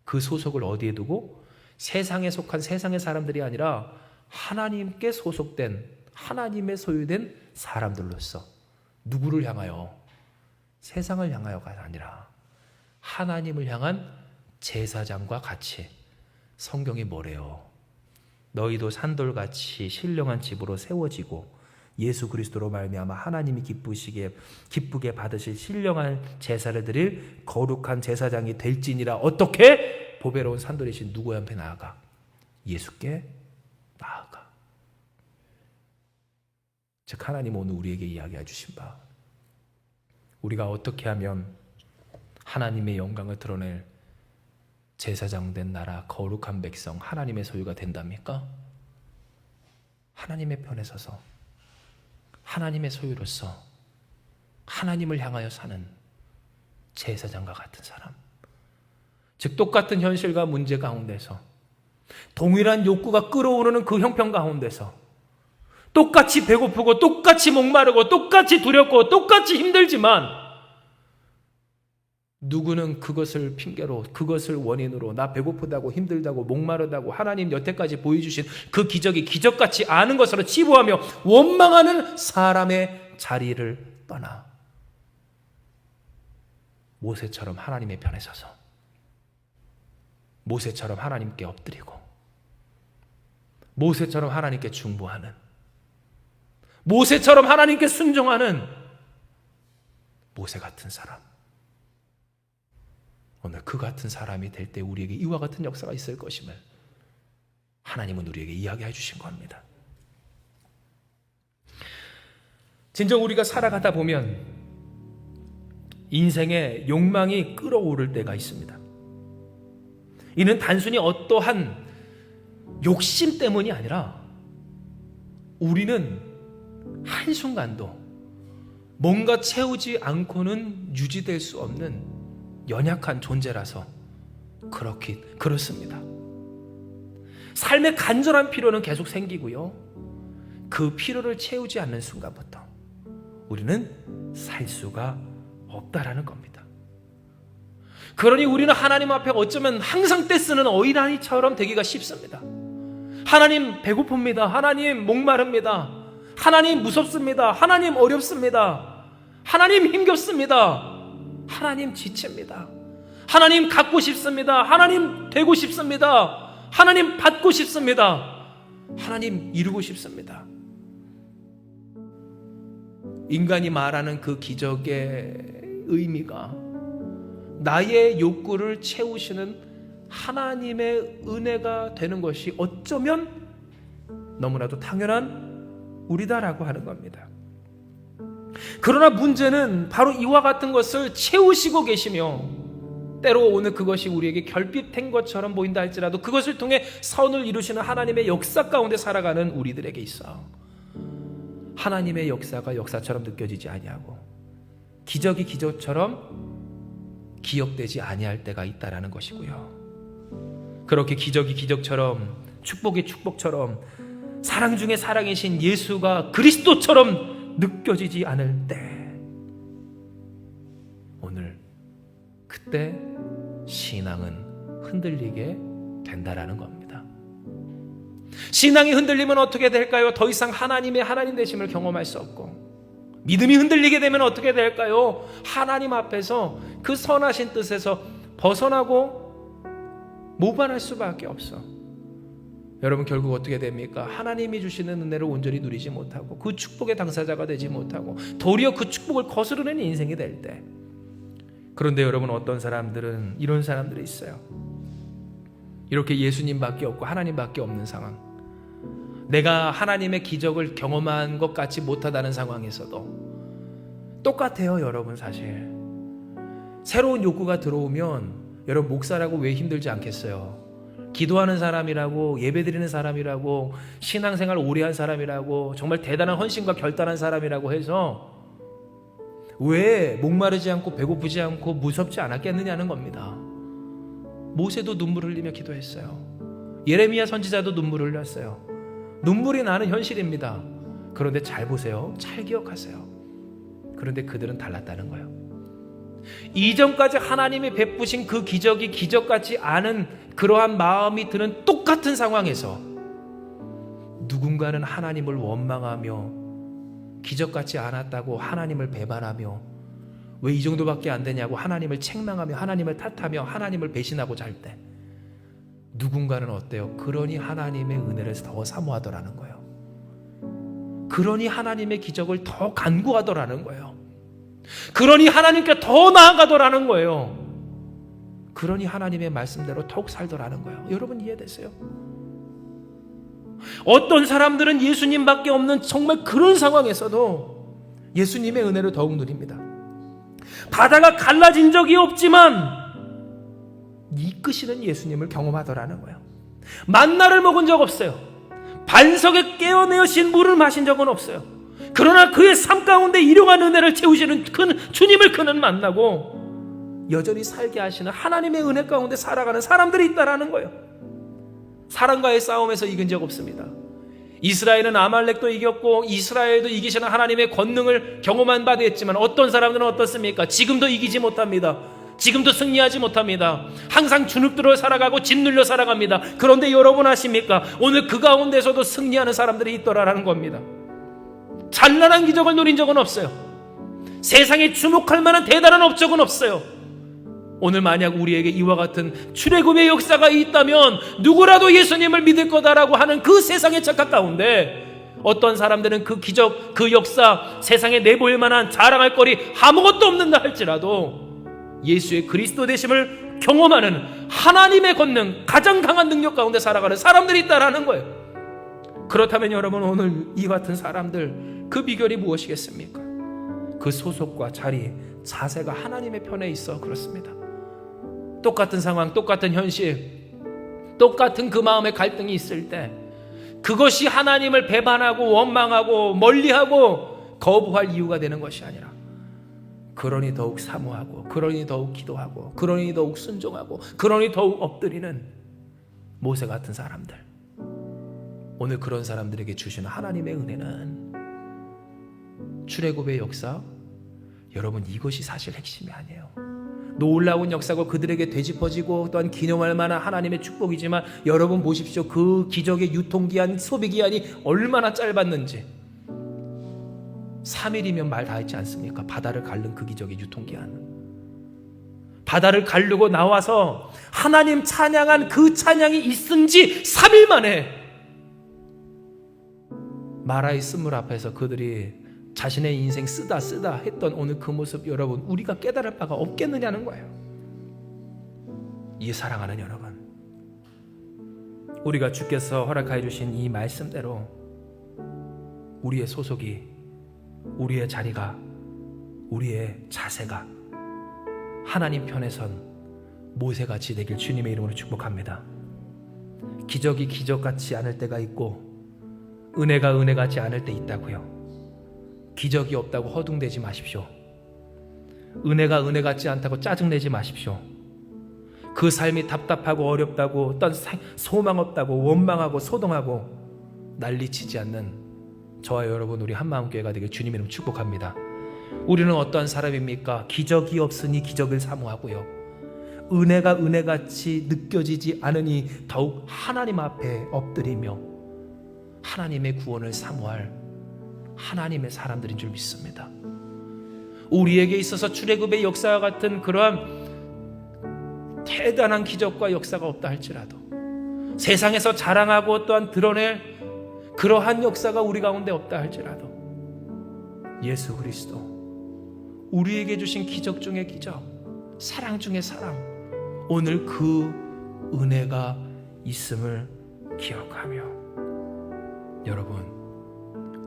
그 소속을 어디에 두고? 세상에 속한 세상의 사람들이 아니라 하나님께 소속된, 하나님의 소유된 사람들로서. 누구를 향하여? 세상을 향하여가 아니라 하나님을 향한 제사장과 같이. 성경이 뭐래요? 너희도 산돌같이 신령한 집으로 세워지고 예수 그리스도로 말미암아 하나님이 기쁘게 받으실 신령한 제사를 드릴 거룩한 제사장이 될지니라. 어떻게? 보배로운 산돌이신 누구 앞에 나아가? 예수께 나아가. 즉 하나님 오늘 우리에게 이야기해 주신 바, 우리가 어떻게 하면 하나님의 영광을 드러낼 제사장 된 나라, 거룩한 백성, 하나님의 소유가 된답니까? 하나님의 편에 서서 하나님의 소유로서 하나님을 향하여 사는 제사장과 같은 사람. 즉 똑같은 현실과 문제 가운데서 동일한 욕구가 끌어오르는 그 형편 가운데서 똑같이 배고프고 똑같이 목마르고 똑같이 두렵고 똑같이 힘들지만 누구는 그것을 핑계로, 그것을 원인으로 나 배고프다고 힘들다고 목마르다고 하나님 여태까지 보여주신 그 기적이 기적같이 아는 것으로 치부하며 원망하는 사람의 자리를 떠나 모세처럼 하나님의 편에 서서 모세처럼 하나님께 엎드리고 모세처럼 하나님께 중보하는, 모세처럼 하나님께 순종하는 모세 같은 사람. 오늘 그 같은 사람이 될 때 우리에게 이와 같은 역사가 있을 것임을 하나님은 우리에게 이야기해 주신 겁니다. 진정 우리가 살아가다 보면 인생에 욕망이 끌어오를 때가 있습니다. 이는 단순히 어떠한 욕심 때문이 아니라 우리는 한순간도 뭔가 채우지 않고는 유지될 수 없는 연약한 존재라서 그렇습니다. 삶의 간절한 필요는 계속 생기고요. 그 필요를 채우지 않는 순간부터 우리는 살 수가 없다라는 겁니다. 그러니 우리는 하나님 앞에 어쩌면 항상 떼쓰는 어린아이처럼 되기가 쉽습니다. 하나님 배고픕니다. 하나님 목마릅니다. 하나님 무섭습니다. 하나님 어렵습니다. 하나님 힘겹습니다. 하나님 지칩니다. 하나님 갖고 싶습니다. 하나님 되고 싶습니다. 하나님 받고 싶습니다. 하나님 이루고 싶습니다. 인간이 말하는 그 기적의 의미가 나의 욕구를 채우시는 하나님의 은혜가 되는 것이 어쩌면 너무나도 당연한 우리다라고 하는 겁니다. 그러나 문제는 바로 이와 같은 것을 채우시고 계시며, 때로 오늘 그것이 우리에게 결핍된 것처럼 보인다 할지라도 그것을 통해 선을 이루시는 하나님의 역사 가운데 살아가는 우리들에게 있어 하나님의 역사가 역사처럼 느껴지지 아니하고 기적이 기적처럼 기억되지 아니할 때가 있다라는 것이고요. 그렇게 기적이 기적처럼, 축복이 축복처럼, 사랑 중에 사랑이신 예수가 그리스도처럼 느껴지지 않을 때, 오늘 그때 신앙은 흔들리게 된다라는 겁니다. 신앙이 흔들리면 어떻게 될까요? 더 이상 하나님의 하나님 되심을 경험할 수 없고, 믿음이 흔들리게 되면 어떻게 될까요? 하나님 앞에서 그 선하신 뜻에서 벗어나고 모반할 수밖에 없어. 여러분, 결국 어떻게 됩니까? 하나님이 주시는 은혜를 온전히 누리지 못하고 그 축복의 당사자가 되지 못하고 도리어 그 축복을 거스르는 인생이 될 때, 그런데 여러분, 어떤 사람들은 이런 사람들이 있어요. 이렇게 예수님밖에 없고 하나님밖에 없는 상황, 내가 하나님의 기적을 경험한 것 같이 못하다는 상황에서도 똑같아요. 여러분, 사실 새로운 욕구가 들어오면 여러분, 목사라고 왜 힘들지 않겠어요? 기도하는 사람이라고, 예배드리는 사람이라고, 신앙생활 오래 한 사람이라고, 정말 대단한 헌신과 결단한 사람이라고 해서 왜 목마르지 않고 배고프지 않고 무섭지 않았겠느냐는 겁니다. 모세도 눈물 흘리며 기도했어요. 예레미야 선지자도 눈물 흘렸어요. 눈물이 나는 현실입니다. 그런데 잘 보세요. 잘 기억하세요. 그런데 그들은 달랐다는 거예요. 이전까지 하나님이 베푸신 그 기적이 기적 같지 않은 그러한 마음이 드는 똑같은 상황에서 누군가는 하나님을 원망하며 기적 같지 않았다고 하나님을 배반하며 왜 이 정도밖에 안 되냐고 하나님을 책망하며 하나님을 탓하며 하나님을 배신하고 잘 때, 누군가는 어때요? 그러니 하나님의 은혜를 더 사모하더라는 거예요. 그러니 하나님의 기적을 더 간구하더라는 거예요. 그러니 하나님께 더 나아가더라는 거예요. 그러니 하나님의 말씀대로 더욱 살더라는 거예요. 여러분, 이해되세요? 어떤 사람들은 예수님밖에 없는 정말 그런 상황에서도 예수님의 은혜를 더욱 누립니다. 바다가 갈라진 적이 없지만 이끄시는 예수님을 경험하더라는 거예요. 만나를 먹은 적 없어요. 반석에 깨어내신 물을 마신 적은 없어요. 그러나 그의 삶 가운데 일용한 은혜를 채우시는 주님을 그는 만나고 여전히 살게 하시는 하나님의 은혜 가운데 살아가는 사람들이 있다라는 거예요. 사람과의 싸움에서 이긴 적 없습니다. 이스라엘은 아말렉도 이겼고 이스라엘도 이기시는 하나님의 권능을 경험한 바 됐지만 어떤 사람들은 어떻습니까? 지금도 이기지 못합니다. 지금도 승리하지 못합니다. 항상 주눅들어 살아가고 짓눌려 살아갑니다. 그런데 여러분 아십니까? 오늘 그 가운데서도 승리하는 사람들이 있더라라는 겁니다. 찬란한 기적을 누린 적은 없어요. 세상에 주목할 만한 대단한 업적은 없어요. 오늘 만약 우리에게 이와 같은 출애굽의 역사가 있다면 누구라도 예수님을 믿을 거다라고 하는 그 세상의 착각 가운데 어떤 사람들은 그 기적, 그 역사, 세상에 내보일 만한 자랑할 거리 아무것도 없는다 할지라도 예수의 그리스도 되심을 경험하는 하나님의 권능, 가장 강한 능력 가운데 살아가는 사람들이 있다라는 거예요. 그렇다면 여러분, 오늘 이 같은 사람들, 그 비결이 무엇이겠습니까? 그 소속과 자리, 자세가 하나님의 편에 있어 그렇습니다. 똑같은 상황, 똑같은 현실, 똑같은 그 마음의 갈등이 있을 때 그것이 하나님을 배반하고 원망하고 멀리하고 거부할 이유가 되는 것이 아니라, 그러니 더욱 사모하고, 그러니 더욱 기도하고, 그러니 더욱 순종하고, 그러니 더욱 엎드리는 모세 같은 사람들, 오늘 그런 사람들에게 주시는 하나님의 은혜는 출애굽의 역사, 여러분, 이것이 사실 핵심이 아니에요. 놀라운 역사가 그들에게 되짚어지고 또한 기념할 만한 하나님의 축복이지만 여러분 보십시오. 그 기적의 유통기한, 소비기한이 얼마나 짧았는지. 3일이면 말 다 했지 않습니까? 바다를 가른 그 기적의 유통기한. 바다를 가르고 나와서 하나님 찬양한 그 찬양이 있은 지 3일 만에 마라의 쓴물 앞에서 그들이 자신의 인생 쓰다 했던 오늘 그 모습 여러분 우리가 깨달을 바가 없겠느냐는 거예요. 이 사랑하는 여러분, 우리가 주께서 허락하여 주신 이 말씀대로 우리의 소속이, 우리의 자리가, 우리의 자세가 하나님 편에 선 모세같이 되길 주님의 이름으로 축복합니다. 기적이 기적같지 않을 때가 있고 은혜가 은혜같지 않을 때 있다고요. 기적이 없다고 허둥대지 마십시오. 은혜가 은혜같지 않다고 짜증내지 마십시오. 그 삶이 답답하고 어렵다고 어떤 소망 없다고 원망하고 소동하고 난리치지 않는 저와 여러분 우리 한마음교회가 되길 주님의 이름 축복합니다. 우리는 어떤 사람입니까? 기적이 없으니 기적을 사모하고요, 은혜가 은혜같이 느껴지지 않으니 더욱 하나님 앞에 엎드리며 하나님의 구원을 사모할 하나님의 사람들인 줄 믿습니다. 우리에게 있어서 출애굽의 역사와 같은 그러한 대단한 기적과 역사가 없다 할지라도, 세상에서 자랑하고 또한 드러낼 그러한 역사가 우리 가운데 없다 할지라도, 예수 그리스도 우리에게 주신 기적 중의 기적, 사랑 중의 사랑, 오늘 그 은혜가 있음을 기억하며, 여러분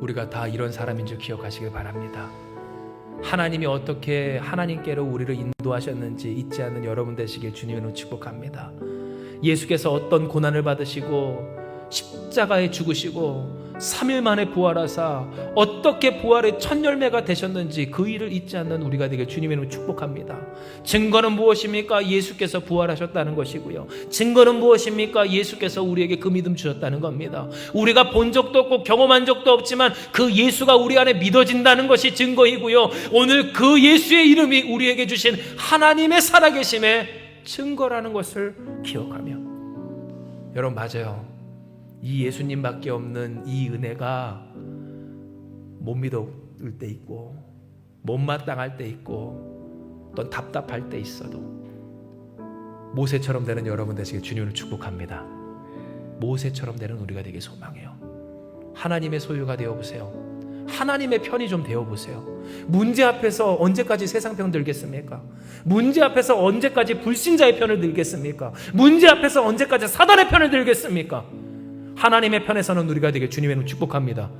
우리가 다 이런 사람인 줄 기억하시길 바랍니다. 하나님이 어떻게 하나님께로 우리를 인도하셨는지 잊지 않는 여러분 되시길 주님으로 축복합니다. 예수께서 어떤 고난을 받으시고 십자가에 죽으시고 3일 만에 부활하사 어떻게 부활의 첫 열매가 되셨는지 그 일을 잊지 않는 우리가 되길 주님의 이름으로 축복합니다. 증거는 무엇입니까? 예수께서 부활하셨다는 것이고요. 증거는 무엇입니까? 예수께서 우리에게 그 믿음 주셨다는 겁니다. 우리가 본 적도 없고 경험한 적도 없지만 그 예수가 우리 안에 믿어진다는 것이 증거이고요, 오늘 그 예수의 이름이 우리에게 주신 하나님의 살아계심의 증거라는 것을 기억하며, 여러분 맞아요. 이 예수님밖에 없는 이 은혜가 못 믿을 때 있고 못마땅할 때 있고 또 답답할 때 있어도 모세처럼 되는 여러분 되시길 주님을 축복합니다. 모세처럼 되는 우리가 되길 소망해요. 하나님의 소유가 되어보세요. 하나님의 편이 좀 되어보세요. 문제 앞에서 언제까지 세상 편 들겠습니까? 문제 앞에서 언제까지 불신자의 편을 들겠습니까? 문제 앞에서 언제까지 사단의 편을 들겠습니까? 하나님의 편에서는 우리가 되게 주님의 이름 축복합니다.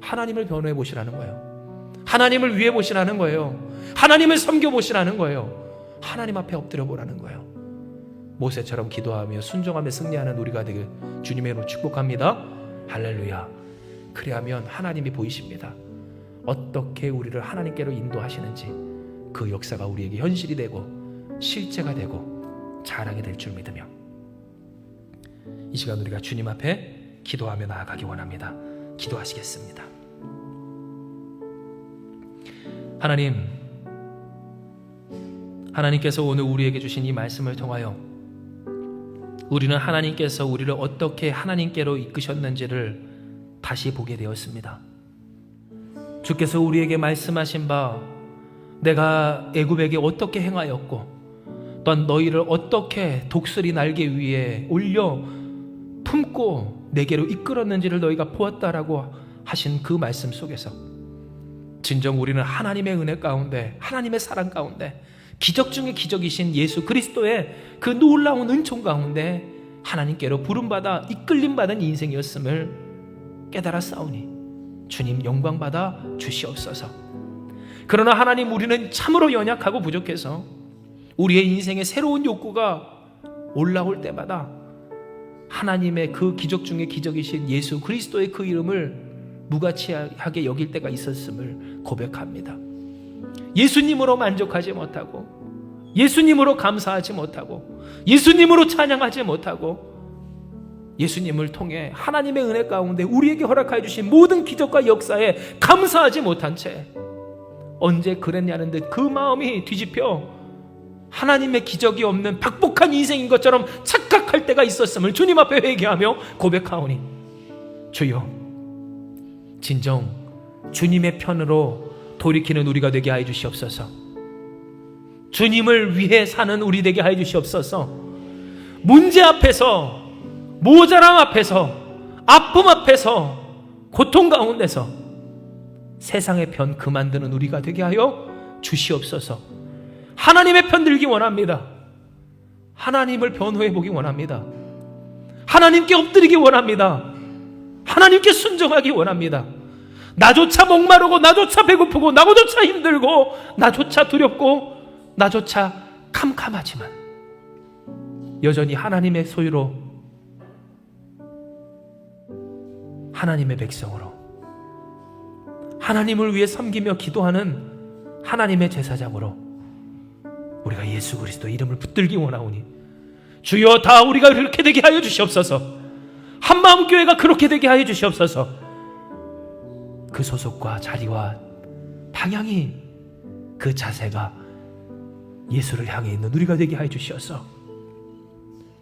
하나님을 변호해 보시라는 거예요. 하나님을 위해 보시라는 거예요. 하나님을 섬겨 보시라는 거예요. 하나님 앞에 엎드려 보라는 거예요. 모세처럼 기도하며 순종하며 승리하는 우리가 되길 주님의 이름으로 축복합니다. 할렐루야. 그래야면 하나님이 보이십니다. 어떻게 우리를 하나님께로 인도하시는지 그 역사가 우리에게 현실이 되고 실제가 되고 자랑이 될 줄 믿으며, 이 시간 우리가 주님 앞에 기도하며 나아가기 원합니다. 기도하시겠습니다. 하나님께서 오늘 우리에게 주신 이 말씀을 통하여 우리는 하나님께서 우리를 어떻게 하나님께로 이끄셨는지를 다시 보게 되었습니다. 주께서 우리에게 말씀하신 바, 내가 애굽에게 어떻게 행하였고 또한 너희를 어떻게 독수리 날개 위에 올려 품고 내게로 이끌었는지를 너희가 보았다라고 하신 그 말씀 속에서 진정 우리는 하나님의 은혜 가운데, 하나님의 사랑 가운데, 기적 중에 기적이신 예수 그리스도의 그 놀라운 은총 가운데 하나님께로 부름받아 이끌림받은 인생이었음을 깨달아 싸우니 주님 영광받아 주시옵소서. 그러나 하나님, 우리는 참으로 연약하고 부족해서 우리의 인생에 새로운 욕구가 올라올 때마다 하나님의 그 기적 중에 기적이신 예수 그리스도의 그 이름을 무가치하게 여길 때가 있었음을 고백합니다. 예수님으로 만족하지 못하고, 예수님으로 감사하지 못하고, 예수님으로 찬양하지 못하고, 예수님을 통해 하나님의 은혜 가운데 우리에게 허락하여 주신 모든 기적과 역사에 감사하지 못한 채 언제 그랬냐는 듯 그 마음이 뒤집혀 하나님의 기적이 없는 박복한 인생인 것처럼 착각할 때가 있었음을 주님 앞에 회개하며 고백하오니, 주여 진정 주님의 편으로 돌이키는 우리가 되게 하여 주시옵소서. 주님을 위해 사는 우리 되게 하여 주시옵소서. 문제 앞에서, 모자람 앞에서, 아픔 앞에서, 고통 가운데서 세상의 편 그만 드는 우리가 되게 하여 주시옵소서. 하나님의 편 들기 원합니다. 하나님을 변호해 보기 원합니다. 하나님께 엎드리기 원합니다. 하나님께 순종하기 원합니다. 나조차 목마르고 나조차 배고프고 나조차 힘들고 나조차 두렵고 나조차 캄캄하지만 여전히 하나님의 소유로, 하나님의 백성으로, 하나님을 위해 섬기며 기도하는 하나님의 제사장으로 우리가 예수 그리스도 이름을 붙들기 원하오니 주여 다 우리가 그렇게 되게 하여 주시옵소서. 한마음 교회가 그렇게 되게 하여 주시옵소서. 그 소속과 자리와 방향이, 그 자세가 예수를 향해 있는 우리가 되게 하여 주시옵소서.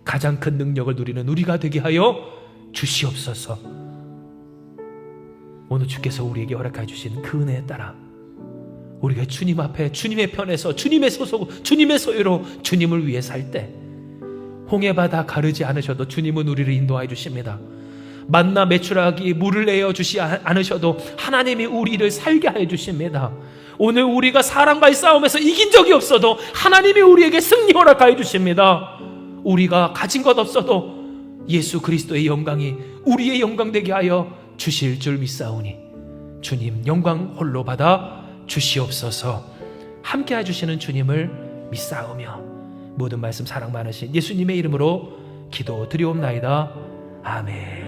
가장 큰 능력을 누리는 우리가 되게 하여 주시옵소서. 오늘 주께서 우리에게 허락해 주신 그 은혜에 따라 우리가 주님 앞에 주님의 편에서 주님의 소속, 주님의 소유로 주님을 위해 살 때 홍해바다 가르지 않으셔도 주님은 우리를 인도하여 주십니다. 만나 메추라기 물을 내어 주시 않으셔도 하나님이 우리를 살게 하여 주십니다. 오늘 우리가 사람과의 싸움에서 이긴 적이 없어도 하나님이 우리에게 승리 허락하여 주십니다. 우리가 가진 것 없어도 예수 그리스도의 영광이 우리의 영광 되게 하여 주실 줄 믿사오니 주님 영광 홀로 받아 주시옵소서. 함께 해주시는 주님을 믿사오며 모든 말씀 사랑 많으신 예수님의 이름으로 기도 드리옵나이다. 아멘.